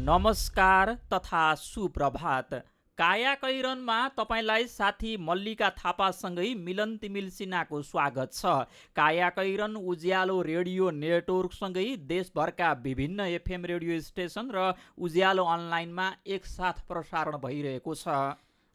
नमस्कार तथा सुप्रभात। कायाकैरनमा तपाईलाई साथी मल्लिका थापासँगै मिलन तिमिल सिन्हाको स्वागत छ। कायाकैरन उज्यालो रेडियो नेटवर्कसँगै देशभरका विभिन्न एफएम रेडियो स्टेशन र उज्यालो अनलाइनमा एकसाथ प्रसारण भइरहेको छ।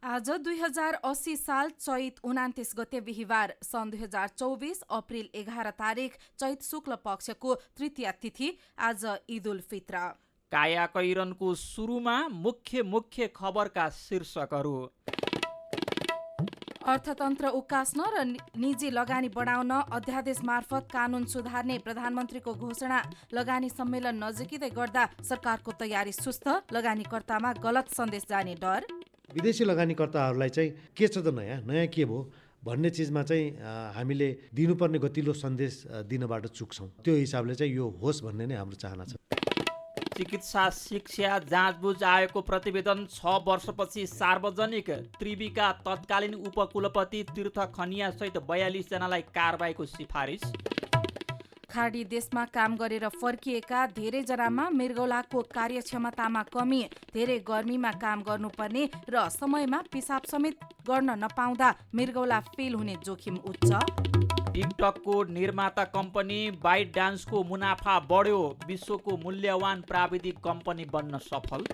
आज 2080 साल चैत 29 गते बिहिबार सन् 2024 अप्रिल 11 तारिक चैत शुक्ल पक्षको तृतीया तिथि। आज ईद उल फित्र। कायाकैरनको सुरुमा मुख्य खबरका शीर्षकहरू। अर्थतन्त्र उकास्न र निजी लगानी बढाउन अध्यादेश मार्फत कानून सुधार्ने प्रधानमन्त्रीको घोषणा। लगानी सम्मेलन नजिकै गर्दा सरकारको तयारी सुस्त। लगानीकर्तामा गलत सन्देश जाने डर। विदेशी लगानीकर्ताहरूलाई चाहिँ के छ त नयाँ के भयो भन्ने चिजमा चाहिँ हामीले दिनुपर्ने गतिलो सन्देश दिनबाट चुक्छौँ। त्यो हिसाबले चाहिँ यो होस् भन्ने नै हाम्रो चाहना छ। चिकित्सा शिक्षा जाँचबुझ आयोगको प्रतिवेदन 6 वर्षपछि सार्वजनिक। त्रिविका तत्कालीन उपकुलपति तीर्थ खनिया सहित 42 जनालाई कारबाहीको सिफारिस। खाडी देशमा काम गरेर फर्किएका धेरैजनामा मृगौलाको कार्यक्षमतामा कमी। धेरै गर्मीमा काम गर्नुपर्ने र समयमा पिसाब समेत गर्न नपाउँदा मृगौला फेल हुने जोखिम उच्च। टिकटकको निर्माता कम्पनी बाइट डान्सको मुनाफा बढ्यो। विश्वको मूल्यवान प्राविधिक कम्पनी बन्न सफल।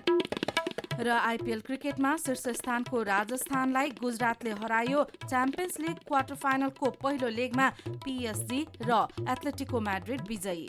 र आइपिएल क्रिकेटमा शीर्ष स्थानको राजस्थानलाई गुजरातले हरायो। च्याम्पियन्स लिग क्वार्टर फाइनलको पहिलो लेगमा पिएसजी र एथलेटिको म्याड्रिड विजयी।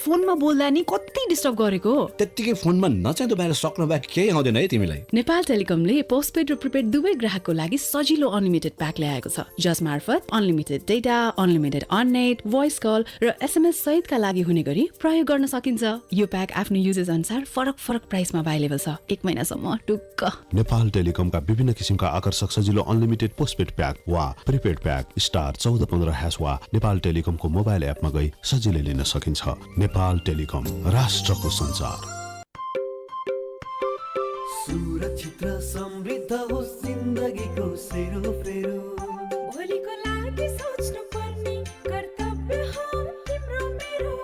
फोनमा बोल्दा नि कति डिस्टर्ब गरेको। त्यत्तिकै फोनमा नचाहिँदो बाहिर सक्न बाहेक केही आउँदैन है तिमीलाई। नेपाल टेलिकमले पोस्टपेड र प्रिपेड दुवै ग्राहकको लागि सजिलो अनलिमिटेड प्याक ल्याएको छ, जस मार्फत unlimited data, unlimited on net, voice call र एसएमएस सहितका लागि हुने गरी प्रयोग गर्न सकिन्छ। यो प्याक आफ्नो युजेस अनुसार फरक प्राइसमा अभाइलेबल छ। 1 महिनासम्म टुक्क। नेपाल टेलिकमका विभिन्न किसिमका आकर्षक सजिलो अनलिमिटेड पोस्टपेड प्याक वा प्रिपेड प्याक *1415# वा नेपाल टेलिकमको मोबाइल एपमा गई सजिलै लिन सकिन्छ। नेपाल टेलिकम, राष्ट्रको संचार। सुरक्षित र समृद्ध होस् जिन्दगीको सेरोफेरो। भोलिको लागि सोच्नु पर्ने कर्तव्य हो तिम्रो मेरो।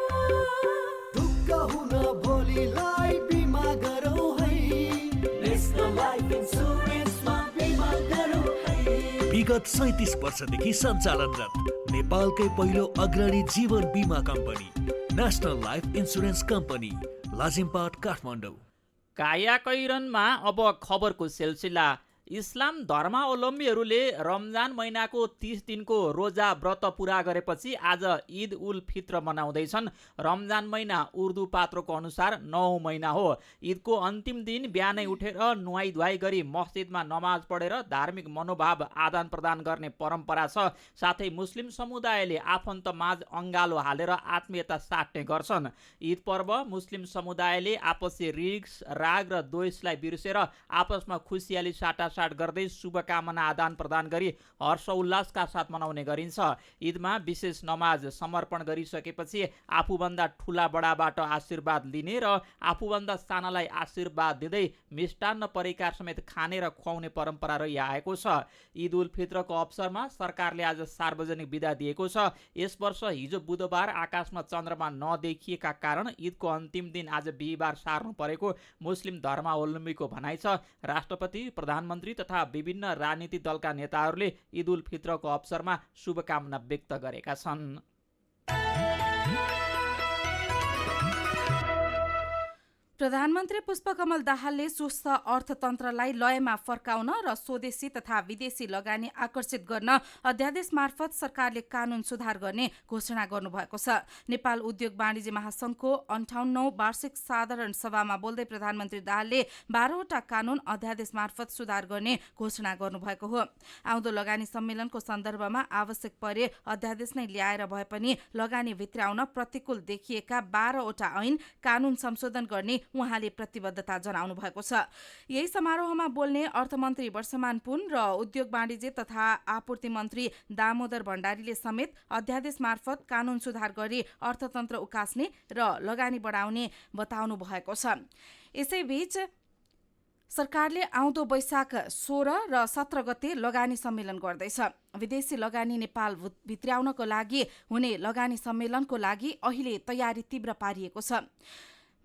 ढुक्क हुन भोलिलाई बिमा गरौँ है। नेसनल लाइफ इन्स्योरेन्समा बिमा गरौँ है। विगत 37 वर्षदेखि सञ्चालनरत नेपालकै पहिलो अग्रणी जीवन बिमा company national life insurance company, Lazimpat, Kathmandu. कायाकैरनमा अब खबरको सिलसिला। इस्लाम धर्मावलम्बीहरूले रमजान महिनाको 30 दिनको रोजा व्रत पुरा गरेपछि आज ईद उल फित्र मनाउँदैछन्। रमजान महिना उर्दू पात्रोको अनुसार 9औं महिना हो। ईदको अन्तिम दिन बिहानै उठेर नुहाई धुवाई गरी मस्जिदमा नमाज पढेर धार्मिक मनोभाव आदान प्रदान गर्ने परम्परा छ। साथै मुस्लिम समुदायले आफन्त माझ अङ्गालो हालेर आत्मीयता साट्ने गर्छन्। ईद पर्व मुस्लिम समुदायले आपसी रिस, राग र द्वेषलाई बिर्सेर आपसमा खुसियाली साटासाट गर्दै शुभकामना आदान प्रदान गरी हर्ष उल्लासका साथ मनाउने गरिन्छ। ईदमा विशेष नमाज समर्पण गरिसकेपछि आफूभन्दा ठुला बडाबाट आशीर्वाद लिने र आफूभन्दा सानालाई आशीर्वाद दिँदै मिष्टान्न परिकार समेत खाने र खुवाउने परम्परा रहिआएको छ। ईद उल फित्रको अवसरमा सरकारले आज सार्वजनिक बिदा दिएको छ। यस वर्ष हिजो बुधबार आकाशमा चन्द्रमा नदेखिएका कारण ईदको अन्तिम दिन आज बिहिबार सार्नु परेको मुस्लिम धर्मावलम्बीको भनाइ छ। राष्ट्रपति, प्रधानमन्त्री तथा विभिन्न राजनीतिक दलका नेताहरूले ईद उल फित्रको अवसरमा शुभकामना व्यक्त गरेका छन्। प्रधानमन्त्री पुष्पकमल दाहालले सुस्थ अर्थतन्त्रलाई लयमा फर्काउन र स्वदेशी तथा विदेशी लगानी आकर्षित गर्न अध्यादेश मार्फत सरकारले कानून सुधार गर्ने घोषणा गर्नुभएको छ। नेपाल उद्योग वाणिज्य महासंघको 58औं वार्षिक साधारण सभामा बोल्दै प्रधानमन्त्री दाहालले 12वटा कानून अध्यादेश मार्फत सुधार गर्ने घोषणा गर्नुभएको हो। आउँदो लगानी सम्मेलनको सन्दर्भमा आवश्यक परे अध्यादेश नै ल्याएर भए पनि लगानी भित्राउन प्रतिकूल देखिएका 12वटा ऐन कानून संशोधन गर्ने उहाँले प्रतिबद्धता जनाउनु भएको छ। यही समारोहमा बोल्ने अर्थमन्त्री वर्षमान पुन र उद्योग वाणिज्य तथा आपूर्ति मन्त्री दामोदर भण्डारीले समेत अध्यादेश मार्फत कानून सुधार गरी अर्थतन्त्र उकास्ने र लगानी बढाउने बताउनु भएको छ। यसैबीच सरकारले आउँदो वैशाख 16 र 17 गते लगानी सम्मेलन गर्दैछ। विदेशी लगानी नेपाल भित्र्याउनको लागि हुने लगानी सम्मेलनको लागि अहिले तयारी तीव्र पारिएको छ।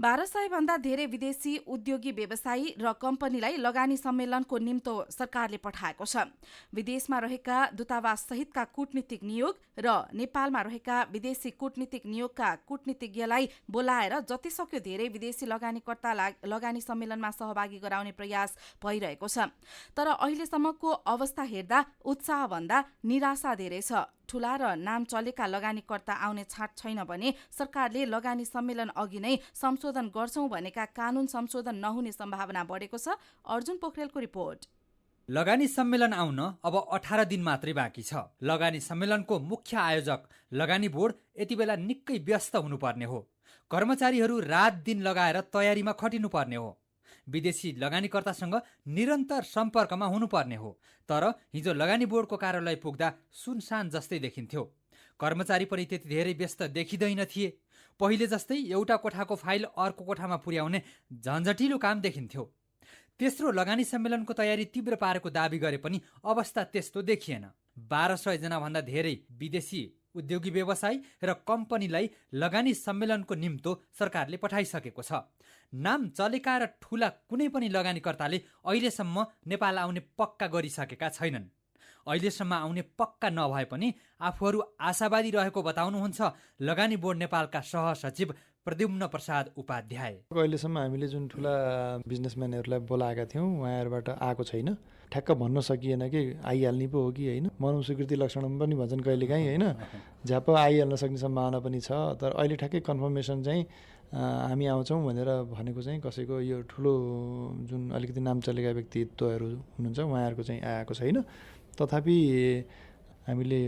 1200 भन्दा धेरै विदेशी उद्योगी व्यवसायी र कम्पनीलाई लगानी सम्मेलनको निम्तो सरकारले पठाएको छ। विदेशमा रहेका दूतावास सहितका कूटनीतिक नियोग र नेपालमा रहेका विदेशी कूटनीतिक नियोगका कूटनीतिज्ञलाई बोलाएर जतिसक्यो धेरै विदेशी लगानीकर्ता लगानी सम्मेलनमा सहभागी गराउने प्रयास भइरहेको छ। तर अहिलेसम्मको अवस्था हेर्दा उत्साह भन्दा निराशा धेरै छ। ठूला र नाम चलेका लगानीकर्ता आउने छाट छैन भने सरकारले लगानी सम्मेलन अघि नै संशोधन गर्छौं भनेका कानून संशोधन नहुने सम्भावना बढेको छ। अर्जुन पोखरेलको रिपोर्ट। लगानी सम्मेलन आउन अब 18 दिन मात्रै बाँकी छ। लगानी सम्मेलनको मुख्य आयोजक लगानी बोर्ड यति बेला निकै व्यस्त हुनुपर्ने हो। कर्मचारीहरू रात दिन लगाएर तयारीमा खटिनुपर्ने हो। विदेशी लगानीकर्तासँग निरन्तर सम्पर्कमा हुनुपर्ने हो। तर हिजो लगानी बोर्डको कार्यालय पुग्दा सुनसान जस्तै देखिन्थ्यो। कर्मचारी पनि त्यति धेरै व्यस्त देखिँदैन थिए। पहिले जस्तै एउटा कोठाको फाइल अर्को कोठामा पुर्याउने झन्झटिलो काम देखिन्थ्यो। तेस्रो लगानी सम्मेलनको तयारी तीव्र पारेको दाबी गरे पनि अवस्था त्यस्तो देखिएन। 1200 जना भन्दा धेरै विदेशी उद्योगी व्यवसायी र कम्पनीलाई लगानी सम्मेलनको निम्तो सरकारले पठाइसकेको छ। नाम चलेका र ठूला कुनै पनि लगानीकर्ताले अहिलेसम्म नेपाल आउने पक्का गरिसकेका छैनन्। अहिलेसम्म आउने पक्का नभए पनि आफूहरू आशावादी रहेको बताउनुहुन्छ लगानी बोर्ड नेपालका सहसचिव प्रद्युम्न प्रसाद उपाध्याय। अहिलेसम्म हामीले जुन ठुला बिजनेसम्यानहरूलाई बोलाएका थियौँ उहाँहरूबाट आएको छैन। ठ्याक्क भन्न सकिएन कि आइहाल्ने पो हो कि होइन। मानव स्वीकृति लक्षण पनि भन्छन् कहिलेकाहीँ होइन। झ्याप्प आइहाल्न सक्ने सम्भावना पनि छ। तर अहिले ठ्याक्कै कन्फर्मेसन चाहिँ हामी आउँछौँ भनेर भनेको चाहिँ कसैको यो ठुलो जुन अलिकति नाम चलेका व्यक्तित्वहरू हुनुहुन्छ उहाँहरूको चाहिँ आएको छैन। तथापि हामीले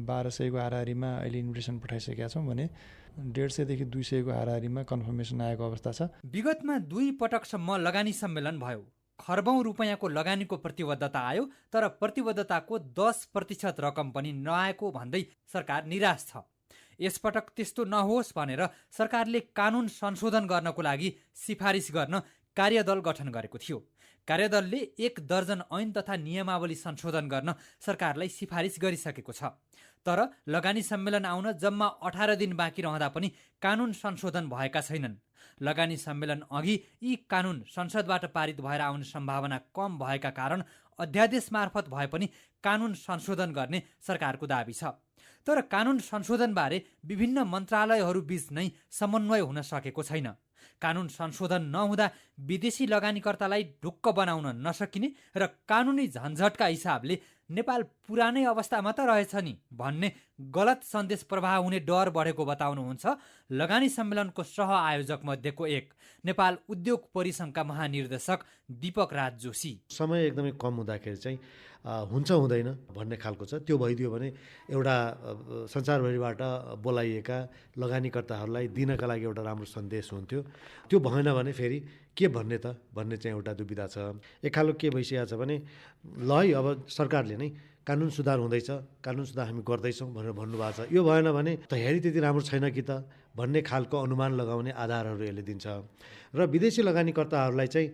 1200को हाराहारीमा अहिले इन्भिटेसन पठाइसकेका छौँ भने 150 देखि 200 को हाराहारीमा कन्फर्मेसन आएको अवस्था छ। विगतमा 2 पटकसम्म लगानी सम्मेलन भयो। खर्बौं रुपैयाँको लगानीको प्रतिबद्धता आयो। तर प्रतिबद्धताको 10% रकम पनि नआएको भन्दै सरकार निराश छ। यसपटक त्यस्तो नहोस् भनेर सरकारले कानून संशोधन गर्नको लागि सिफारिस गर्न कार्यदल गठन गरेको थियो। कार्यदलले 1 दर्जन ऐन तथा नियमावली संशोधन गर्न सरकारलाई सिफारिस गरिसकेको छ। तर लगानी सम्मेलन आउन जम्मा 18 दिन बाँकी रहँदा पनि कानून संशोधन भएका छैनन्। लगानी सम्मेलन अघि यी कानून संसदबाट पारित भएर आउने सम्भावना कम भएका कारण अध्यादेश मार्फत भए पनि कानून संशोधन गर्ने सरकारको दाबी छ। तर कानून संशोधनबारे विभिन्न मन्त्रालयहरू बीच नै समन्वय हुन सकेको छैन। कानून संशोधन नहुँदा विदेशी लगानीकर्तालाई ढुक्क बनाउन नसकिने र कानुनी झन्झटका हिसाबले नेपाल पुरानै अवस्थामा त रहेछ नि भन्ने गलत सन्देश प्रवाह हुने डर बढेको बताउनुहुन्छ लगानी सम्मेलनको सह आयोजक मध्येको एक नेपाल उद्योग परिसङ्घका महानिर्देशक दीपक राज जोशी। समय एकदमै कम हुँदाखेरि चाहिँ हुन्छ हुँदैन भन्ने खालको छ। त्यो भइदियो भने एउटा संसारभरिबाट बोलाइएका लगानीकर्ताहरूलाई दिनका लागि एउटा राम्रो सन्देश हुन्थ्यो। त्यो भएन भने फेरि के भन्ने त भन्ने चाहिँ एउटा दुविधा छ। एक खालको के भइसकेको छ भने ल है अब सरकारले नै कानुन सुधार हुँदैछ, कानुन सुधार हामी गर्दैछौँ भनेर भन्नुभएको छ। यो भएन भने तयारी त्यति राम्रो छैन कि त भन्ने खालको अनुमान लगाउने आधारहरू यसले दिन्छ। र विदेशी लगानीकर्ताहरूलाई चाहिँ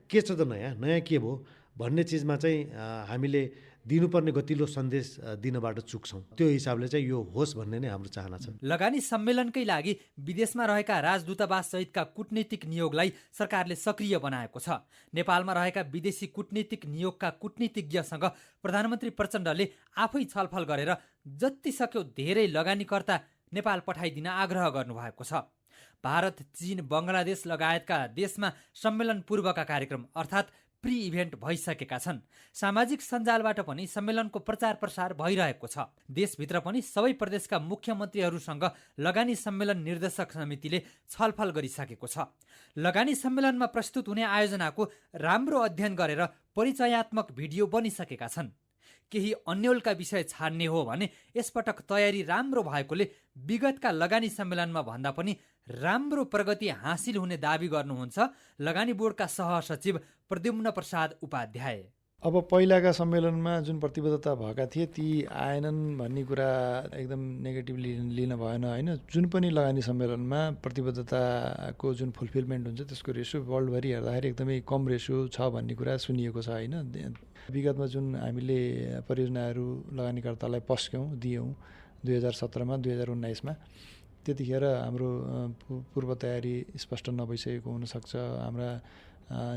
के छ त नयाँ के भयो भन्ने चिजमा चाहिँ हामीले दिनुपर्ने गतिलो सन्देश दिनबाट चुक्छौँ। त्यो हिसाबले चाहिँ यो होस् भन्ने नै हाम्रो चाहना छ। लगानी सम्मेलनकै लागि विदेशमा रहेका राजदूतावास सहितका कूटनीतिक नियोगलाई सरकारले सक्रिय बनाएको छ। नेपालमा रहेका विदेशी कूटनीतिक नियोगका कूटनीतिज्ञसँग प्रधानमन्त्री प्रचण्डले आफै छलफल गरेर जति सक्यो धेरै लगानीकर्ता नेपाल पठाइदिन आग्रह गर्नुभएको छ। भारत, चीन, बङ्गलादेश लगायतका देशमा सम्मेलन पूर्वका कार्यक्रम अर्थात् प्री इभेन्ट भइसकेका छन्। सामाजिक सञ्जालबाट पनि सम्मेलनको प्रचार प्रसार भइरहेको छ। देशभित्र पनि सबै प्रदेशका मुख्यमन्त्रीहरूसँग लगानी सम्मेलन निर्देशक समितिले छलफल गरिसकेको छ। लगानी सम्मेलनमा प्रस्तुत हुने आयोजनाको राम्रो अध्ययन गरेर परिचयात्मक भिडियो बनिसकेका छन्। केही अन्यलका विषय छाड्ने हो भने यसपटक तयारी राम्रो भएकोले विगतका लगानी सम्मेलनमा भन्दा पनि राम्रो प्रगति हासिल हुने दावी गर्नुहुन्छ लगानी बोर्डका सहसचिव प्रद्युम्न प्रसाद उपाध्याय। अब पहिलाका सम्मेलनमा जुन प्रतिबद्धता भएका थिए ती आएनन् भन्ने कुरा एकदम नेगेटिभली लिन भएन होइन। जुन पनि लगानी सम्मेलनमा प्रतिबद्धताको जुन फुलफिलमेन्ट हुन्छ त्यसको रेसियो वर्ल्डभरि हेर्दाखेरि एकदमै कम रेसियो छ भन्ने कुरा सुनिएको छ होइन। विगतमा जुन हामीले परियोजनाहरू लगानीकर्तालाई पस्क्यौँ दियौँ 2017मा 2019मा त्यतिखेर हाम्रो पूर्व तयारी स्पष्ट नभइसकेको हुनसक्छ, हाम्रा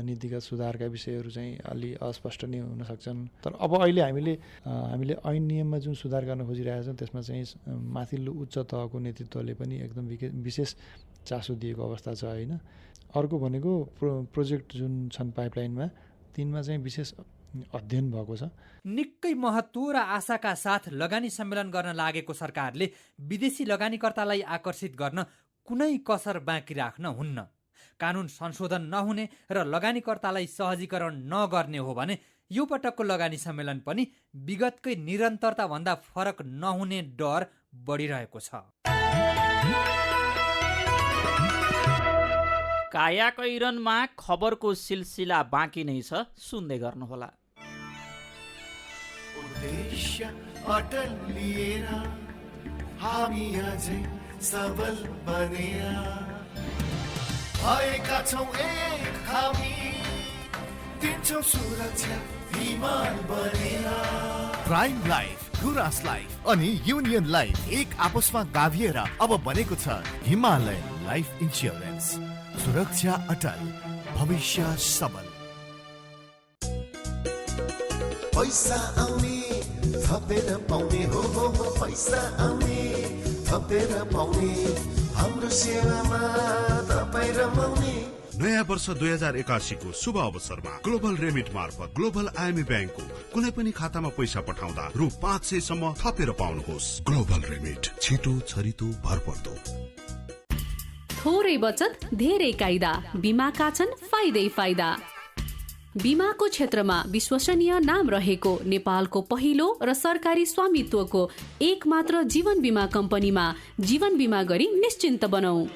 नीतिगत सुधारका विषयहरू चाहिँ अलि अस्पष्ट नै हुन सक्छन्। तर अब अहिले हामीले ऐन नियममा जुन सुधार गर्न खोजिरहेका छौँ त्यसमा चाहिँ माथिल्लो उच्च तहको नेतृत्वले पनि एकदम विशेष चासो दिएको अवस्था छ होइन। अर्को भनेको प्रोजेक्ट जुन छन् पाइपलाइनमा तिनमा चाहिँ विशेष अध्ययन भएको छ। निकै महत्त्व र आशाका साथ लगानी सम्मेलन गर्न लागेको सरकारले विदेशी लगानीकर्तालाई आकर्षित गर्न कुनै कसर बाँकी राख्न हुन्न। कानुन संशोधन नहुने र लगानीकर्तालाई सहजीकरण नगर्ने हो भने यो पटकको लगानी सम्मेलन पनि विगतकै निरन्तरता भन्दा फरक नहुने डर बढिरहेको छ। कायाकैरनमा खबरको सिलसिला बाँकी नै छ, सुन्दै गर्नुहोला। उद्देश्य अटल लिएर हामी अझै सबल बनेर भएका छौँ एक हामी दिन्छौँ सुरक्षा हिमाल बनेर। प्राइम लाइफ, गुरास लाइफ अनि युनियन लाइफ एक आपसमा गाभिएर अब बनेको छ हिमालयन लाइफ इन्स्योरेन्स। सुरक्षा अटल, भविष्य सबल। पैसा आउने थपेर पाउने हो पैसा आउने थपेर पाउने हाम्रो सेवामा तपाईँ रमाउने। नयाँ वर्ष 2081 को शुभ अवसरमा ग्लोबल रेमिट मार्फत ग्लोबल आइएमए ब्याङ्कको कुनै पनि खातामा पैसा पठाउँदा रु 500 सम्म थपेर पाउनुहोस्। ग्लोबल रेमिट, छिटो छरितो भरपर्दो। थोरै बचत धेरै कायदा, बीमाका छन् फाइदै फाइदा। बीमाको क्षेत्रमा विश्वसनीय नाम रहेको नेपालको पहिलो र सरकारी स्वामित्वको एकमात्र जीवन बीमा कम्पनीमा जीवन बीमा गरी निश्चिन्त बनाऊ।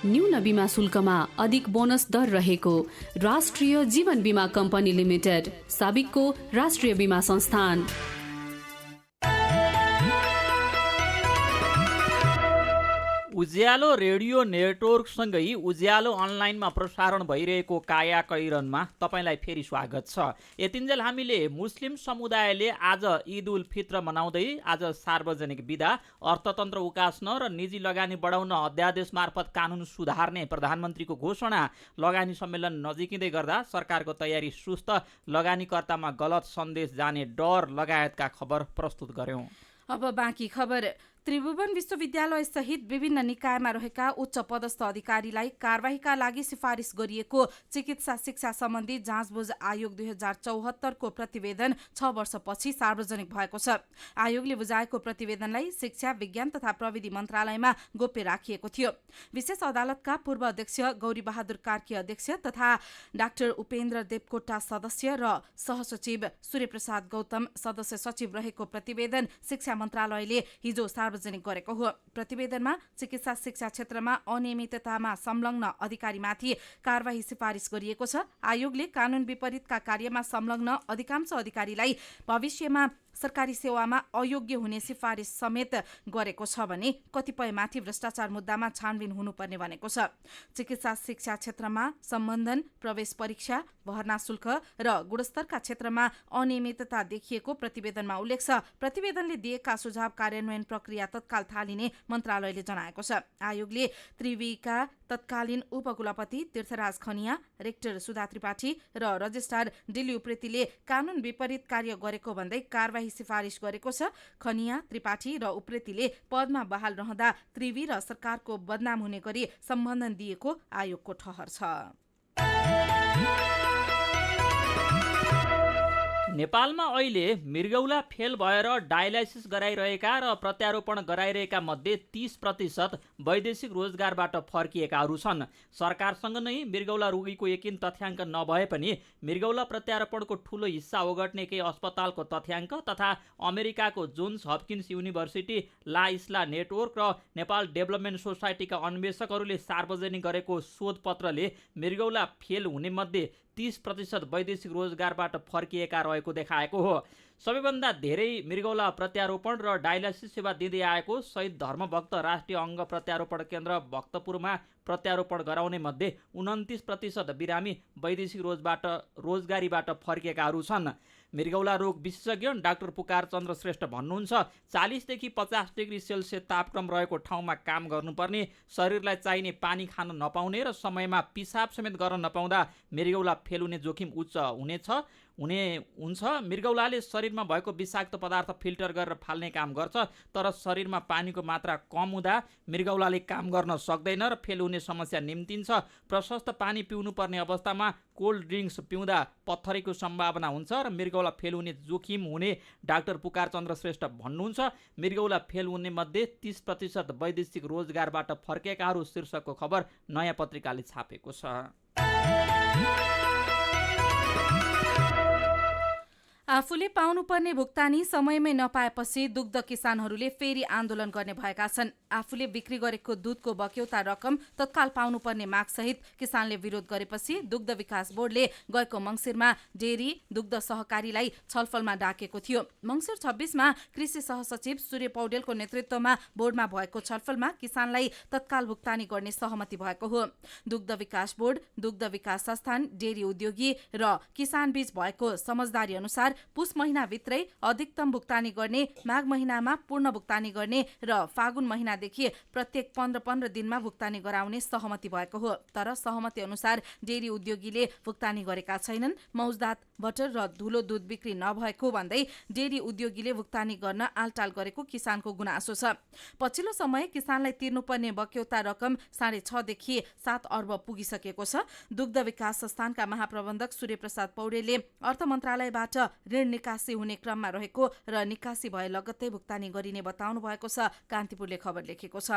न्यून बीमा शुल्कमा अधिक बोनस दर रहेको राष्ट्रिय जीवन बीमा कम्पनी लिमिटेड, साबिकको राष्ट्रिय बीमा संस्थान। उज्यालो रेडियो नेटवर्कसँगै उज्यालो अनलाइनमा प्रसारण भइरहेको कायाकैरनमा तपाईँलाई फेरि स्वागत छ। यतिन्जेल हामीले मुस्लिम समुदायले आज ईद उल फित्र मनाउँदै आज सार्वजनिक बिदा, अर्थतन्त्र उकास्न र निजी लगानी बढाउन अध्यादेश मार्फत कानुन सुधार्ने प्रधानमन्त्रीको घोषणा, लगानी सम्मेलन नजिकिँदै गर्दा सरकारको तयारी सुस्त, लगानीकर्तामा गलत सन्देश जाने डर लगायतका खबर प्रस्तुत गर्यौं। अब बाँकी खबर। त्रिभुवन विश्वविद्यालय सहित विभिन्न निकायमा रहेका उच्च पदस्थ अधिकारीलाई कारबाहीका लागि सिफारिस गरिएको चिकित्सा शिक्षा सम्बन्धी जाँचबुझ आयोग 2074 को प्रतिवेदन 6 वर्षपछि सार्वजनिक भएको छ। आयोगले बुझाएको प्रतिवेदनलाई शिक्षा, विज्ञान तथा प्रविधि मन्त्रालयमा गोप्य राखिएको थियो। विशेष अदालतका पूर्व अध्यक्ष गौरी बहादुर कार्की अध्यक्ष तथा डाक्टर उपेन्द्र देवकोटा सदस्य र सहसचिव सूर्यप्रसाद गौतम सदस्य सचिव रहेको प्रतिवेदन शिक्षा मन्त्रालयले हिजो सार्वजनिक गरेको हो। प्रतिवेदनमा चिकित्सा शिक्षा क्षेत्रमा अनियमिततामा संलग्न अधिकारीमाथि कारबाही सिफारिस गरिएको छ। आयोगले कानुन विपरीतका कार्यमा संलग्न अधिकांश अधिकारीलाई भविष्यमा सरकारी सेवामा अयोग्य हुने सिफारिस समेत गरेको छ भने कतिपयमाथि भ्रष्टाचार मुद्दामा छानबिन हुनुपर्ने भनेको छ। चिकित्सा शिक्षा क्षेत्रमा सम्बन्धन, प्रवेश परीक्षा, भर्ना शुल्क र गुणस्तरका क्षेत्रमा अनियमितता देखिएको प्रतिवेदनमा उल्लेख छ। प्रतिवेदनले दिएका सुझाव कार्यान्वयन प्रक्रिया तत्काल थालिने मन्त्रालयले जनाएको छ। आयोगले त्रिवीका तत्कालीन उपकुलपति तीर्थराज खनिया, रेक्टर सुधा त्रिपाठी र रजिस्ट्रार डिली उप्रेतीले कानुन विपरीत कार्य गरेको भन्दै कारबाही सिफारिस गरेको छ। खनिया, त्रिपाठी र उप्रेतीले पदमा बहाल रहँदा त्रिवी र सरकारको बदनाम हुने गरी सम्बन्धन दिएको आयोगको ठहर छ। नेपालमा अहिले मृगौला फेल भएर डायलाइसिस गराइरहेका र प्रत्यारोपण गराइरहेका मध्ये 30% वैदेशिक रोजगारबाट फर्किएकाहरू छन्। सरकारसँग नै मृगौला रोगीको यकिन तथ्याङ्क नभए पनि मृगौला प्रत्यारोपणको ठूलो हिस्सा ओगट्ने केही अस्पतालको तथ्याङ्क तथा अमेरिकाको जोन्स हपकिन्स युनिभर्सिटी, ला इस्ला नेटवर्क र नेपाल डेभलपमेन्ट सोसाइटीका अन्वेषकहरूले सार्वजनिक गरेको शोधपत्रले मृगौला फेल हुने मध्ये 30% वैदेशिक रोजगारबाट फर्किएका रहेको देखाएको हो। सबैभन्दा धेरै मृगौला प्रत्यारोपण र डायलाइसिस सेवा दिँदै आएको शहीद धर्मभक्त राष्ट्रिय अङ्ग प्रत्यारोपण केन्द्र भक्तपुरमा प्रत्यारोपण गराउने मध्ये 29% बिरामी वैदेशिक रोजगारीबाट फर्किएकाहरू छन्। मृगौला रोग विशेषज्ञ डाक्टर पुकार चन्द्र श्रेष्ठ भन्नुहुन्छ 40 देखि 50 डिग्री सेल्सियस तापक्रम रहेको ठाउँमा काम गर्नुपर्ने, शरीरलाई चाहिने पानी खान नपाउने र समयमा पिसाब समेत गर्न नपाउँदा मृगौला फेलुने जोखिम उच्च हुन्छ। मृगौलाले शरीरमा भएको विषाक्त पदार्थ फिल्टर गरेर फाल्ने काम गर्छ, तर शरीरमा पानीको मात्रा कम हुँदा मृगौलाले काम गर्न सक्दैन र फेल हुने समस्या निम्तिन्छ। प्रशस्त पानी पिउनुपर्ने अवस्थामा कोल्ड ड्रिङ्क्स पिउँदा पत्थरीको सम्भावना हुन्छ र मृगौला फेल हुने जोखिम हुने डाक्टर पुकार चन्द्र श्रेष्ठ भन्नुहुन्छ। मृगौला फेल हुने मध्ये 30% वैदेशिक रोजगारबाट फर्केकाहरू शीर्षकको खबर नयाँ पत्रिकाले छापेको छ। आफूले पाउनुपर्ने भुक्तानी समयमै नपाएपछि दुग्ध किसानहरूले फेरि आन्दोलन गर्ने भएका छन्। आफूले बिक्री गरेको दुधको बक्यौता रकम तत्काल पाउनुपर्ने मागसहित किसानले विरोध गरेपछि दुग्ध विकास बोर्डले गएको मङ्सिरमा डेरी दुग्ध सहकारीलाई छलफलमा डाकेको थियो। मङ्सिर 26मा कृषि सहसचिव सूर्य पौडेलको नेतृत्वमा बोर्डमा भएको छलफलमा किसानलाई तत्काल भुक्तानी गर्ने सहमति भएको हो। दुग्ध विकास बोर्ड, दुग्ध विकास संस्थान, डेरी उद्योगी र किसान बीच भएको समझदारी अनुसार पुस महिनाभित्रै अधिकतम भुक्तानी गर्ने, माघ महिनामा पूर्ण भुक्तानी गर्ने र फागुन महिनादेखि प्रत्येक 15 दिनमा भुक्तानी गराउने सहमति भएको हो। तर सहमति अनुसार डेरी उद्योगीले भुक्तानी गरेका छैनन्। मौजदात बटर र धुलो दुध बिक्री नभएको भन्दै डेरी उद्योगीले भुक्तानी गर्न आलटाल गरेको किसानको गुनासो छ। पछिल्लो समय किसानलाई तिर्नुपर्ने बक्यौता रकम 6.5 देखि 7 अर्ब पुगिसकेको छ। दुग्ध विकास संस्थानका महाप्रबन्धक सूर्य प्रसाद पौडेलले अर्थ मन्त्रालयबाट ऋण निकासी हुने क्रममा रहेको र निकासी भए लगत्तै भुक्तानी गरिने बताउनु भएको छ। कान्तिपुरले खबर लेखेको छ।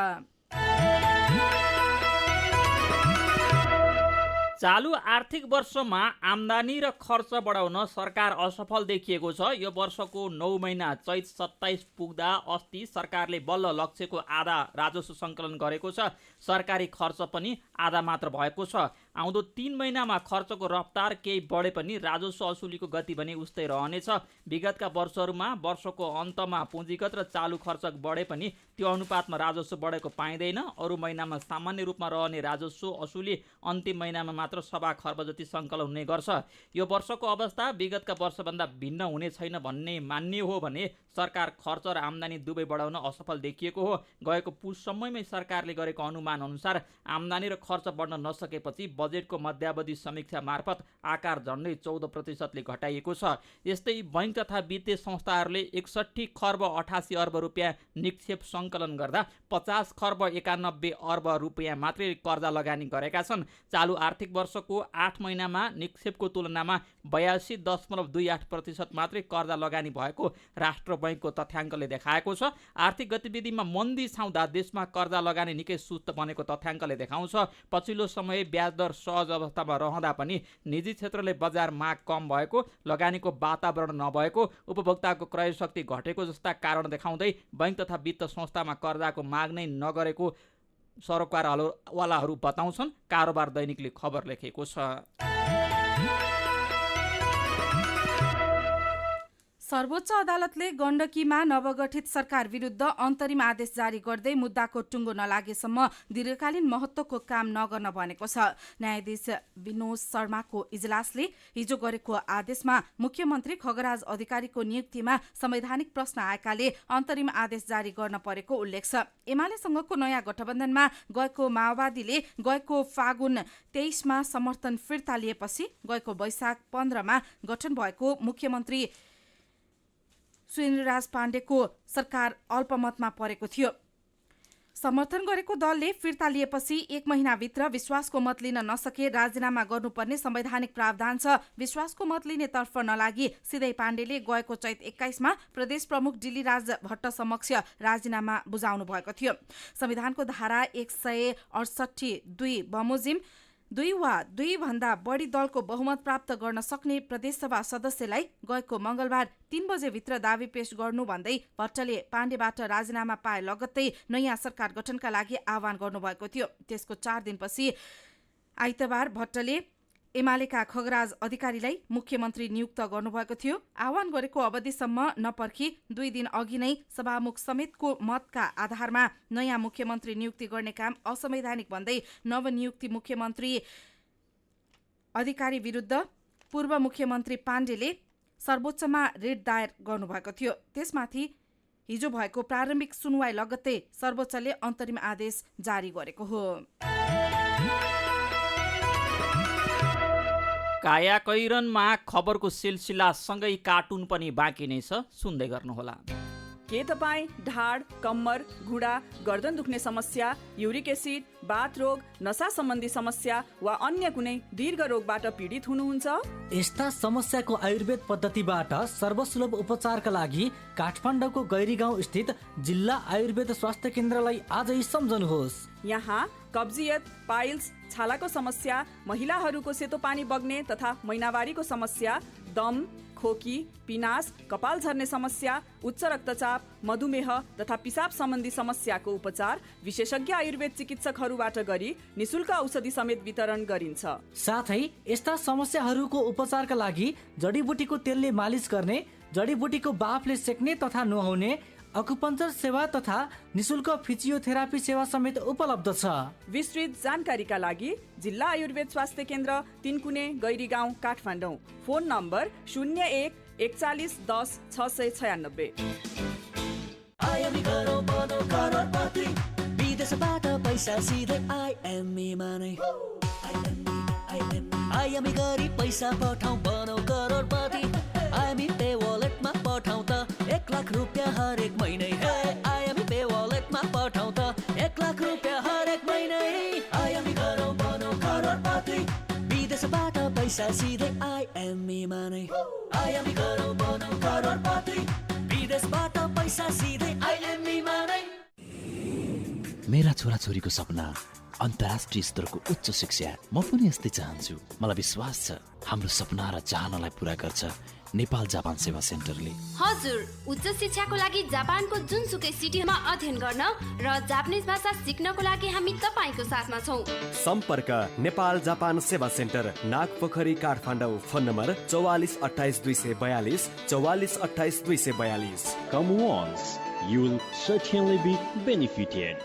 चालु आर्थिक वर्षमा आम्दानी र खर्च बढाउन सरकार असफल देखिएको छ। यो वर्षको 9 महिना चैत 27 पुग्दा अस्ति सरकारले बल्ल लक्ष्यको आधा राजस्व सङ्कलन गरेको छ। सरकारी खर्च पनि आधा मात्र भएको छ। आउँदो 3 महिनामा खर्चको रफ्तार केही बढे पनि राजस्व असुलीको गति भने उस्तै रहनेछ। विगतका वर्षहरूमा वर्षको अन्तमा पुँजीगत र चालु खर्च बढे पनि त्यो अनुपातमा राजस्व बढेको पाइँदैन। अरू महिनामा सामान्य रूपमा रहने राजस्व असुली अन्तिम महिनामा मात्र 1.25 खर्ब जति सङ्कलन हुने गर्छ। यो वर्षको अवस्था विगतका वर्षभन्दा भिन्न हुने छैन भन्ने मान्य हो भने सरकार खर्च र आम्दानी दुवै बढाउन असफल देखिएको हो। गएको पुससम्ममै सरकारले गरेको अनुमान अनुसार आम्दानी र खर्च बढ्न नसकेपछि बजेटको मध्यावधि समीक्षा मार्फत आकार झन्डै 14% घटाइएको छ। यस्तै बैंक तथा वित्तीय संस्थाहरूले 61 खर्ब 88 अर्ब रुपियाँ निक्षेप सङ्कलन गर्दा 50 खर्ब 91 अर्ब रुपियाँ मात्रै कर्जा लगानी गरेका छन्। चालु आर्थिक वर्षको 8 महिनामा निक्षेपको तुलनामा 82.28% मात्रै कर्जा लगानी भएको राष्ट्र बैंकको तथ्याङ्कले देखाएको छ। आर्थिक गतिविधिमा मन्दी छाउँदा देशमा कर्जा लगानी निकै सुस्त बनेको तथ्याङ्कले देखाउँछ। पछिल्लो समय ब्याज दर सहज अवस्थामा रहँदा पनि निजी क्षेत्रले बजार माग कम भएको, लगानीको वातावरण नभएको, उपभोक्ताको क्रय शक्ति घटेको जस्ता कारण देखाउँदै बैंक तथा वित्त संस्थामा कर्जाको माग नै नगरेको सरकारवालाहरू बताउँछन्। कारोबार दैनिकले खबर लेखेको छ। सर्वोच्च अदालतले गण्डकीमा नवगठित सरकार विरुद्ध अन्तरिम आदेश जारी गर्दै मुद्दाको टुङ्गो नलागेसम्म दीर्घकालीन महत्त्वको काम नगर्न भनेको छ। न्यायाधीश विनोद शर्माको इजलासले हिजो गरेको आदेशमा मुख्यमन्त्री खगराज अधिकारीको नियुक्तिमा संवैधानिक प्रश्न आएकाले अन्तरिम आदेश जारी गर्न परेको उल्लेख छ। एमालेसँगको नयाँ गठबन्धनमा गएको माओवादीले गएको फागुन 23मा समर्थन फिर्ता लिएपछि गएको वैशाख 15मा गठन भएको मुख्यमन्त्री सुरेन्द्रराज पाण्डेको सरकार अल्पमतमा परेको थियो। समर्थन गरेको दलले फिर्ता लिएपछि 1 महिनाभित्र विश्वासको मत लिन नसके राजीनामा गर्नुपर्ने संवैधानिक प्रावधान छ। विश्वासको मत लिने तर्फ नलागी सिधै पाण्डेले गएको चैत 21मा प्रदेश प्रमुख डिलीराज भट्ट समक्ष राजीनामा बुझाउनु भएको थियो। संविधानको धारा 168(2) बमोजिम 2 वा 2 भन्दा बढी दलको बहुमत प्राप्त गर्न सक्ने प्रदेशसभा सदस्यलाई गएको मंगलबार 3 बजेभित्र दावी पेश गर्नु भन्दै भट्टले पाण्डेबाट राजीनामा पाए लगत्तै नयाँ सरकार गठनका लागि आह्वान गर्नुभएको थियो। त्यसको 4 दिनपछि आइतबार भट्टले एमालेका खगराज अधिकारीलाई मुख्यमन्त्री नियुक्त गर्नुभएको थियो। आह्वान गरेको अवधिसम्म नपर्खी 2 दिन अघि नै सभामुख समेतको मतका आधारमा नयाँ मुख्यमन्त्री नियुक्ति गर्ने काम असंवैधानिक भन्दै नवनियुक्ति मुख्यमन्त्री अधिकारी विरुद्ध पूर्व मुख्यमन्त्री पाण्डेले सर्वोच्चमा रिट दायर गर्नुभएको थियो। त्यसमाथि हिजो भएको प्रारम्भिक सुनवाई लगत्तै सर्वोच्चले अन्तरिम आदेश जारी गरेको हो। कायाकैरनमा खबरको सिलसिलासँगै कार्टुन पनि बाँकी नै छ, सुन्दै गर्नुहोला। के तपाईँ ढाड, कम्मर, घुँडा, गर्दन दुख्ने समस्या, युरिक एसिड, बाथ रोग, नसा सम्बन्धी समस्या वा अन्य कुनै दीर्घ रोगबाट पीडित हुनुहुन्छ? यस्ता समस्याको आयुर्वेद पद्धतिबाट सर्वसुलभ उपचारका लागि काठमाडौँको गैरीगाउँ स्थित जिल्ला आयुर्वेद स्वास्थ्य केन्द्रलाई आजै सम्झनुहोस्। यहाँ कब्जियत, पाइल्स, छालाको समस्या, महिलाहरूको सेतो पानी बग्ने तथा महिनावारीको समस्या, दम, खोकी, पिनास, कपाल झर्ने समस्या, उच्च रक्तचाप, मधुमेह तथा पिसाब सम्बन्धी समस्याको उपचार विशेषज्ञ आयुर्वेद चिकित्सकहरूबाट गरी निशुल्क औषधि समेत वितरण गरिन्छ। साथै यस्ता समस्याहरूको उपचारका लागि जडीबुटीको तेलले मालिस गर्ने, जडीबुटीको बाफले सेक्ने तथा नुहाउने, अकुपञ्चर सेवा तथा निशुल्क फिजियोथेरापी सेवा समेत उपलब्ध छ। विस्तृत जानकारीका लागि जिल्ला आयुर्वेद स्वास्थ्य केन्द्र, तिनकुने, गैरीगाउँ, काठमाडौँ। Phone number 01 41 10 696। विदेशबाट पैसा सिधै आइएमईमा नै। आइएमई गरी पैसा पठाउ बनौ करोडपति। आइएमई पे वालेटमा पठाउ त 1 लाख रुपियाँ हरेक महिनै। आइएमई पे वालेटमा पठाउ त 1 लाख रुपियाँ हरेक महिनै। आइएमई गरौ बनौ करोडपति। विदेशबाट पैसा सिधै आइएमईमा नै। आइएमई गरौ बनौ करोडपति। विदेशबाट पैसा सिधै आइएमईमा नै। मेरा छोराछोरीको सपना अन्तर्राष्ट्रिय स्तरको उच्च शिक्षा। म पनि यस्तै चाहन्छु। मलाई विश्वास छ हाम्रो सपना र चाहनालाई पूरा गर्छ नेपाल जापान सेवा सेन्टरले। हजुर, उच्च शिक्षाको लागि जापानको जुनसुकै सिटीमा अध्ययन गर्न र जापानिज भाषा सिक्नको लागि हामी तपाईको साथमा छौं। सम्पर्क नेपाल जापान सेवा centre, Nagpokhari, Kathmandu. Phone number 44 28 242 44 28 242। Come once, you will certainly be benefited.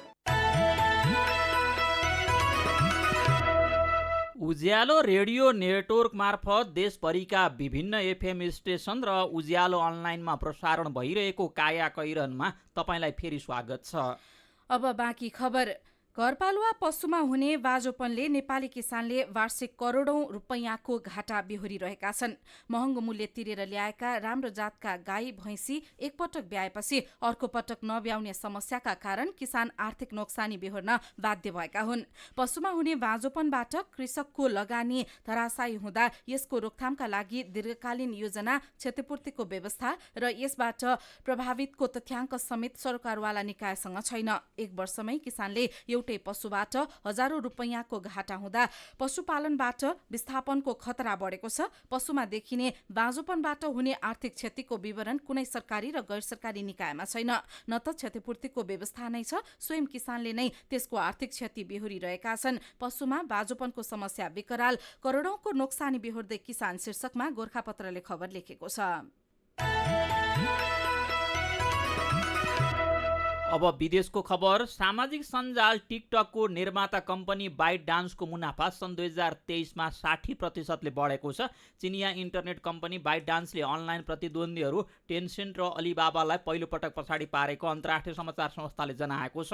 Ujyaalo radio network मार्फत देशभरिका विभिन्न एफएम स्टेसन र उज्यालो अनलाइनमा प्रसारण भइरहेको कायाकैरनमा तपाईँलाई फेरि स्वागत छ। अब बाँकी खबर। घरपालुवा पशुमा हुने बाजोपनले नेपाली किसानले वार्षिक करोडौं रुपैयाँको घाटा बेहोरिरहेका छन्। महँगो मूल्य तिरेर ल्याएका राम्रो जातका गाई भैँसी एकपटक ब्याएपछि अर्को पटक नब्याउने समस्याका कारण किसान आर्थिक नोक्सानी बेहोर्न बाध्य भएका हुन्। पशुमा हुने बाजोपनबाट कृषकको लगानी धराशायी हुँदा यसको रोकथामका लागि दीर्घकालीन योजना, क्षतिपूर्तिको व्यवस्था र यसबाट प्रभावितको तथ्याङ्क समेत सरकारवाला निकायसँग छैन। एक वर्षमै किसानले एउटै पशुबाट हजारौं रुपैयाँको घाटा हुँदा पशुपालनबाट विस्थापनको खतरा बढेको छ। पशुमा देखिने बाँझोपनबाट हुने आर्थिक क्षतिको विवरण कुनै सरकारी र गैर सरकारी निकायमा छैन। न त क्षतिपूर्तिको व्यवस्था नै छ, स्वयं किसानले नै त्यसको आर्थिक क्षति बेहोरिरहेका छन्। पशुमा बाँझोपनको समस्या विकराल, करोडौंको नोक्सानी बेहोर्दै किसान शीर्षकमा गोरखापत्रले खबर लेखेको छ। अब विदेशको खबर। सामाजिक सञ्जाल टिकटकको निर्माता कम्पनी बाइट डान्सको मुनाफा सन् 2023मा 60%ले बढेको छ। चिनिया इन्टरनेट कम्पनी बाइट डान्सले अनलाइन प्रतिद्वन्द्वीहरू टेन्सेन्ट र अलिबाबालाई पहिलो पटक पछाडि पारेको अन्तर्राष्ट्रिय समाचार संस्थाले जनाएको छ।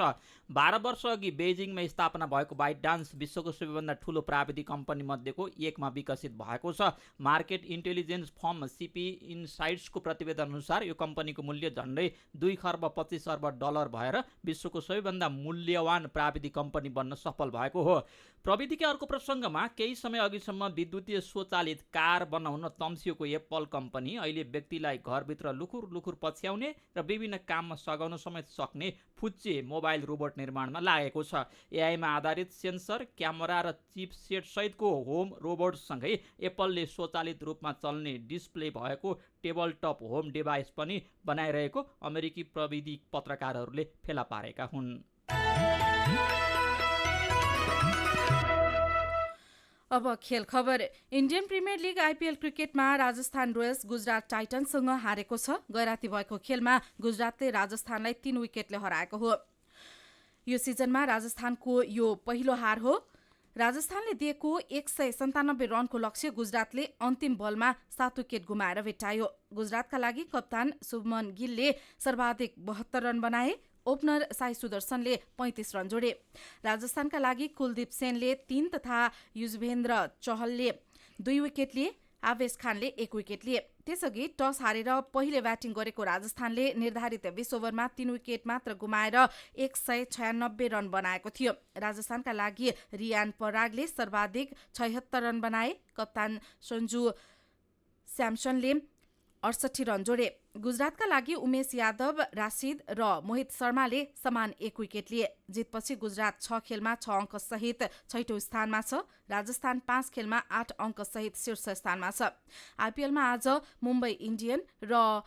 12 वर्ष अघि बेजिङमा स्थापना भएको बाइट डान्स विश्वको सबैभन्दा ठूलो प्राविधिक कम्पनी मध्येको एकमा विकसित भएको छ। मार्केट इन्टेलिजेन्स फर्म सिपी इनसाइट्सको प्रतिवेदन अनुसार यो कम्पनीको मूल्य झन्डै 2 खर्ब 25 अर्ब डलर भएर विश्वको सबैभन्दा मूल्यवान प्राविधिक कम्पनी बन्न सफल भएको हो। प्रविधिका अर्को प्रसङ्गमा, केही समय अघिसम्म विद्युतीय स्वचालित कार बनाउन तम्सिएको एप्पल कम्पनी अहिले व्यक्तिलाई घरभित्र लुखुर लुखुर पछ्याउने र विभिन्न काममा सघाउन समेत सक्ने फुच्चे मोबाइल रोबोट निर्माणमा लागेको छ। एआईमा आधारित सेन्सर, क्यामेरा र चिपसेट सहितको होम रोबोटसँगै एप्पलले स्वचालित रूपमा चल्ने डिस्प्ले भएको टेबलटप होम डिभाइस पनि बनाइरहेको अमेरिकी प्रविधि पत्रकारहरूले फेला पारेका हुन्। अब खेल खबर। इन्डियन प्रिमियर लिग आइपिएल क्रिकेटमा राजस्थान रोयल्स गुजरात टाइटन्ससँग हारेको छ। गैराती भएको खेलमा गुजरातले राजस्थानलाई 3 विकेटले हराएको हो। यो सिजनमा राजस्थानको यो पहिलो हार हो। राजस्थानले दिएको 197 रनको लक्ष्य गुजरातले अन्तिम बलमा 7 विकेट गुमाएर भेटायो। गुजरातका लागि कप्तान शुभमन गिलले सर्वाधिक 72 रन बनाए। ओपनर साई सुदर्शनले 35 रन जोडे। राजस्थानका लागि कुलदीप सेनले 3 तथा युजवेन्द्र चहलले 2 विकेट लिए। आवेश खानले 1 विकेट लिए। त्यसअघि टस हारेर पहिले ब्याटिङ गरेको राजस्थानले निर्धारित 20 ओभरमा 3 विकेट मात्र गुमाएर 196 रन बनाएको थियो। राजस्थानका लागि रियान परागले सर्वाधिक 76 रन बनाए। कप्तान सञ्जु स्यामसनले 68 रन जोडे। गुजरातका लागि उमेश यादव, राशिद र मोहित शर्माले समान 1 विकेट लिए। जितपछि गुजरात 6 खेलमा 6 अङ्क सहित 6औं स्थानमा छ। राजस्थान 5 खेलमा 8 अङ्क सहित शीर्ष स्थानमा छ। आइपिएलमा आज मुम्बई इन्डियन र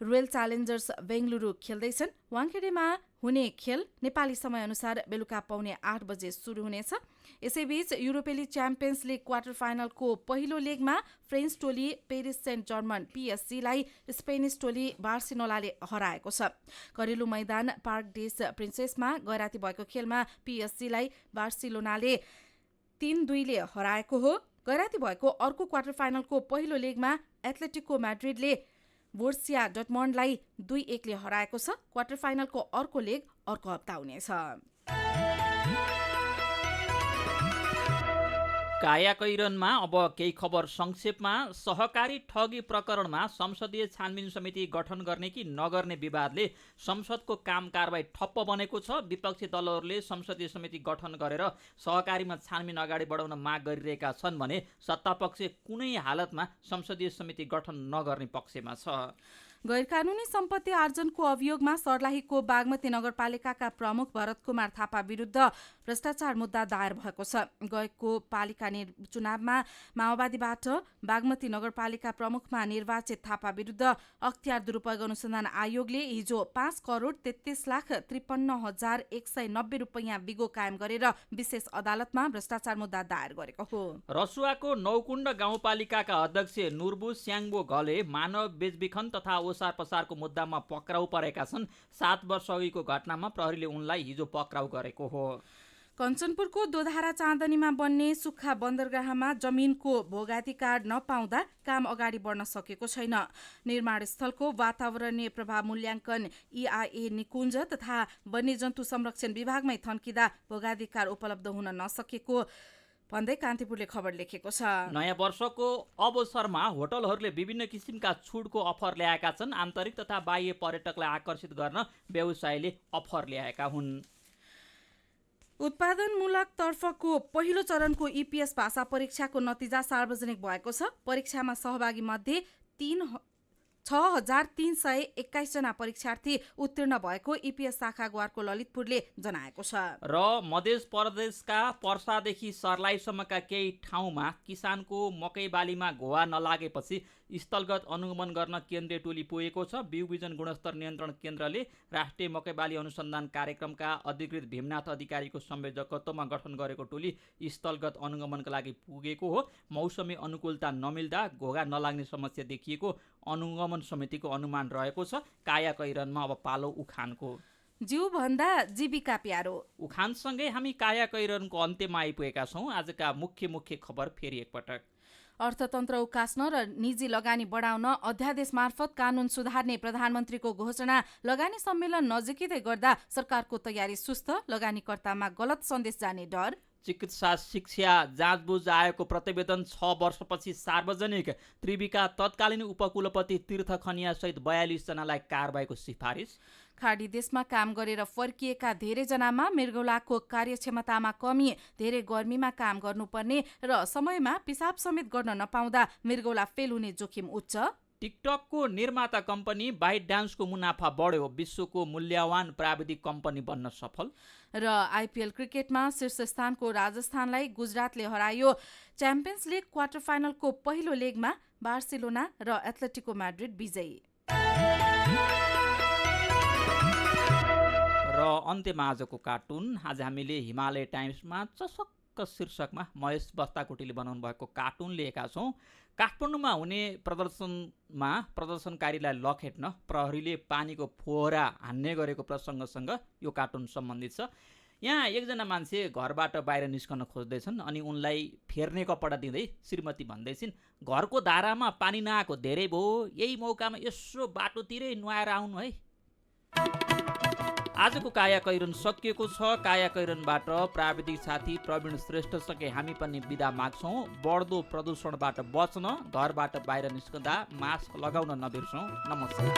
रोयल च्यालेन्जर्स बेङ्गलुरू खेल्दैछन्। वाङखेडेमा हुने खेल नेपाली समयअनुसार बेलुका पौने 8 बजे सुरु हुनेछ। यसैबीच युरोपेली च्याम्पियन्स लिग क्वार्टर फाइनलको पहिलो लेगमा फ्रेन्च टोली पेरिस सेन्ट जर्मन पिएसजीलाई स्पेनिस टोली बार्सिलोनाले हराएको छ। घरेलु मैदान पार्क डेस प्रिन्सेसमा गैराती भएको खेलमा पिएसजीलाई बार्सिलोनाले 3-2 ले हराएको हो। गैराती भएको अर्को क्वार्टर फाइनलको पहिलो लेगमा एथलेटिको म्याड्रिडले बोर्सिया डटमन्डलाई 2-1 ले हराएको छ। क्वार्टर फाइनलको अर्को लेग अर्को हप्ता हुनेछ। कायाकैरनमा अब केही खबर संक्षेपमा। सहकारी ठगी प्रकरणमा संसदीय छानबिन समिति गठन गर्ने कि नगर्ने विवादले संसदको काम कारबाही ठप्प बनेको छ। विपक्षी दलहरूले संसदीय समिति गठन गरेर सहकारीमा छानबिन अगाडि बढाउन माग गरिरहेका छन् भने सत्तापक्ष कुनै हालतमा संसदीय समिति गठन नगर्ने पक्षमा छ। गैरकानूनी सम्पत्ति आर्जनको अभियोगमा सर्लाहीको बागमती नगरपालिकाका प्रमुख भरत कुमार थापा विरुद्ध भ्रष्टाचार मुद्दा दायर भएको छ। गएको पालिका चुनावमा माओवादीबाट बागमती नगरपालिका प्रमुखमा निर्वाचित थापा विरुद्ध अख्तियार दुरुपयोग अनुसन्धान आयोगले हिजो 5,33,53,190 रुपैयाँ बिगो कायम गरेर विशेष अदालतमा भ्रष्टाचार मुद्दा दायर गरेको हो। रसुवाको नौकुण्ड गाउँपालिकाका अध्यक्ष नुर्बु स्याङ्बो घले मानव बेचबिखन तथा ओसार पसारको मुद्दामा पक्राउ परेका छन्। 7 वर्ष अघिको घटनामा प्रहरीले उनलाई हिजो पक्राउ गरेको हो। कञ्चनपुरको दोधारा चाँदनीमा बन्ने सुक्खा बन्दरगाहमा जमिनको भोगाधिकार नपाउँदा काम अगाडि बढ्न सकेको छैन। निर्माण स्थलको वातावरणीय प्रभाव मूल्याङ्कन EIA निकुञ्ज तथा वन्यजन्तु संरक्षण विभागमै थन्किँदा भोगाधिकार उपलब्ध हुन नसकेको भन्दै कान्तिपुरले खबर लेखेको छ। नयाँ वर्षको अवसरमा होटलहरूले विभिन्न किसिमका छुटको अफर ल्याएका छन्। आन्तरिक तथा बाह्य पर्यटकलाई आकर्षित गर्न व्यवसायले अफर ल्याएका हुन्। उत्पादनमूलक तर्फको पहिलो चरणको EPS भाषा परीक्षाको नतिजा सार्वजनिक भएको छ। परीक्षामा सहभागी मध्ये 6,321 जना परीक्षार्थी उत्तीर्ण भएको EPS शाखा ग्वारको ललितपुरले जनाएको छ। र मध्य प्रदेशका पर्सादेखि सर्लाहीसम्मका केही ठाउँमा किसानको मकै बालीमा घोवा नलागेपछि स्थलगत अनुगमन गर्न केन्द्रीय टोली पुगेको छ। बिउ बिजन गुणस्तर नियन्त्रण केन्द्रले राष्ट्रिय मकै बाली अनुसन्धान कार्यक्रमका अधिकृत भीमनाथ अधिकारीको संयोजकत्वमा गठन गरेको टोली स्थलगत अनुगमनका लागि पुगेको हो। मौसमी अनुकूलता नमिल्दा घोगा नलाग्ने समस्या देखिएको अनुगमन समितिको अनुमान रहेको छ। कायाकैरनमा अब पालो उखानको। जीवभन्दा जीविका प्यारो। उखानसँगै हामी कायाकैरनको अन्त्यमा आइपुगेका छौँ। आजका मुख्य खबर फेरि एकपटक। अर्थतन्त्र उकास्न र निजी लगानी बढाउन अध्यादेश मार्फत कानून सुधार्ने प्रधानमन्त्रीको घोषणा। लगानी सम्मेलन नजिकै गर्दा सरकारको तयारी सुस्त। लगानीकर्तामा गलत सन्देश जाने डर। चिकित्सा शिक्षा जाँचबुझ आयोगको प्रतिवेदन 6 वर्षपछि सार्वजनिक। त्रिविका तत्कालीन उपकुलपति तीर्थ खनिया सहित 42 जनालाई कारबाहीको सिफारिस। खाडी देशमा काम गरेर फर्किएका धेरैजनामा मृगौलाको कार्यक्षमतामा कमी। धेरै गर्मीमा काम गर्नुपर्ने र समयमा पिसाब समेत गर्न नपाउँदा मृगौला फेल हुने जोखिम उच्च। टिकटकको निर्माता कम्पनी बाइट डान्सको मुनाफा बढ्यो। विश्वको मूल्यवान प्राविधिक कम्पनी बन्न सफल। र आइपिएल क्रिकेटमा शीर्ष स्थानको राजस्थानलाई गुजरातले हरायो। च्याम्पियन्स लिग क्वार्टर फाइनलको पहिलो लेगमा बार्सिलोना र एथलेटिको म्याड्रिड विजयी। र अन्त्यमा आजको कार्टुन। आज हामीले हिमालय टाइम्समा चसक्क शीर्षकमा महेश बस्ताकोटीले बनाउनु भएको कार्टुन लिएका छौँ। काठमाडौँमा हुने प्रदर्शनमा प्रदर्शनकारीलाई लखेट्न प्रहरीले पानीको फोहरा हान्ने गरेको प्रसङ्गसँग यो कार्टुन सम्बन्धित छ। यहाँ एकजना मान्छे घरबाट बाहिर निस्कन खोज्दैछन् अनि उनलाई फेर्ने कपडा दिँदै श्रीमती भन्दैछिन् घरको धारामा पानी नआएको धेरै भयो, यही मौकामा यसो बाटोतिरै नुहाएर आउनु है। आजको कायाकैरन सकिएको छ। कायाकैरनबाट प्राविधिक साथी प्रवीण श्रेष्ठसँगै हामी पनि बिदा माग्छौँ। बढ्दो प्रदूषणबाट बच्न घरबाट बाहिर निस्कँदा मास्क लगाउन नबिर्सौँ। नमस्कार।